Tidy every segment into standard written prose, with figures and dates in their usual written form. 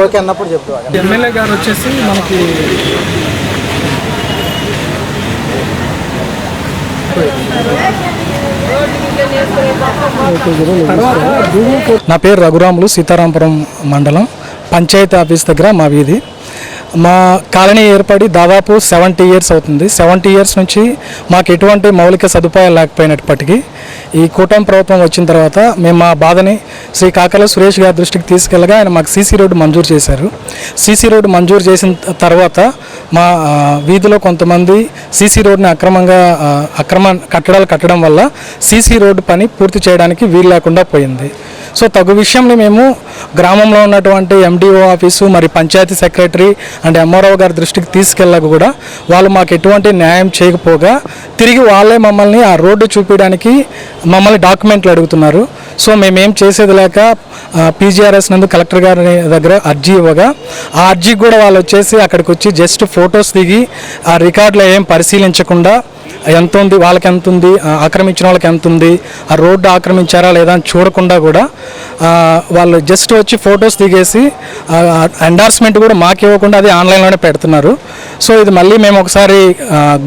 Okay అన్నప్పుడు చెప్తా. MLA గారు వచ్చేసి మనకి నా పేరు రఘురాములు, సీతారాంపురం మండలం పంచాయతీ ఆఫీస్ దగ్గర మా వీధి. మా కాలనీ ఏర్పడి దాదాపు 70 years అవుతుంది. 70 years నుంచి మాకు ఎటువంటి మౌలిక సదుపాయాలు లేకపోయినప్పటికీ ఈ కూటమి ప్రభుత్వం వచ్చిన తర్వాత మేము మా బాధని శ్రీ కాకర్ల సురేష్ గారి దృష్టికి తీసుకెళ్ళగా ఆయన మాకు సీసీ రోడ్డు మంజూరు చేశారు. సీసీ రోడ్డు మంజూరు చేసిన తర్వాత మా వీధిలో కొంతమంది సీసీ రోడ్డుని అక్రమ కట్టడాలు కట్టడం వల్ల సీసీ రోడ్డు పని పూర్తి చేయడానికి వీలు లేకుండా పోయింది. సో తగు విషయంలో మేము గ్రామంలో ఉన్నటువంటి ఎండిఓ ఆఫీసు మరి పంచాయతీ సెక్రటరీ అండ్ ఎంఆర్ఓ గారి దృష్టికి తీసుకెళ్ళక కూడా వాళ్ళు మాకు ఎటువంటి న్యాయం చేయకపోగా తిరిగి వాళ్ళే మమ్మల్ని ఆ రోడ్డు చూపించడానికి మమ్మల్ని డాక్యుమెంట్లు అడుగుతున్నారు. సో మేమేం చేసేది లేక పీజీఆర్ఎస్ నందు కలెక్టర్ గారి దగ్గర అర్జీ ఇవ్వగా ఆ అర్జీకి కూడా వాళ్ళు వచ్చేసి అక్కడికి వచ్చి జస్ట్ ఫొటోస్ దిగి ఆ రికార్డులో ఏం పరిశీలించకుండా ఎంత ఉంది, వాళ్ళకి ఎంత ఉంది, ఆక్రమించిన వాళ్ళకి ఎంత ఉంది, ఆ రోడ్డు ఆక్రమించారా లేదా అని చూడకుండా కూడా వాళ్ళు జస్ట్ వచ్చి ఫొటోస్ దిగేసి ఎండార్స్మెంట్ కూడా మాకు ఇవ్వకుండా అది ఆన్లైన్లోనే పెడుతున్నారు. సో ఇది మళ్ళీ మేము ఒకసారి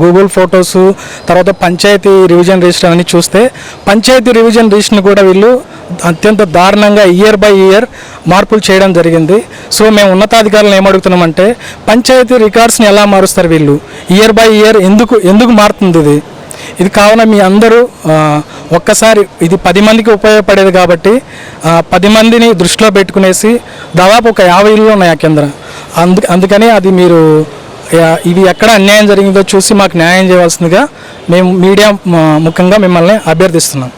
గూగుల్ ఫొటోసు తర్వాత పంచాయతీ రివిజన్ రిజిస్టర్ అని చూస్తే పంచాయతీ రివిజన్ రిజిస్టర్ని కూడా వీళ్ళు అత్యంత దారుణంగా ఇయర్ బై ఇయర్ మార్పులు చేయడం జరిగింది. సో మేము ఉన్నతాధికారులను ఏమడుగుతున్నామంటే పంచాయతీ రికార్డ్స్ని ఎలా మారుస్తారు వీళ్ళు, ఇయర్ బై ఇయర్ ఎందుకు మారుతుంది ఇది కావున మీ అందరూ ఒక్కసారి ఇది 10 మందికి ఉపయోగపడేది కాబట్టి 10 మందిని దృష్టిలో పెట్టుకునేసి దాదాపు ఒక 50 ఇళ్ళు ఉన్నాయి ఆ కేంద్రం. అందుకని అది మీరు ఇవి ఎక్కడ అన్యాయం జరిగిందో చూసి మాకు న్యాయం చేయవలసిందిగా మేము మీడియా ముఖ్యంగా మిమ్మల్ని అభ్యర్థిస్తున్నాం.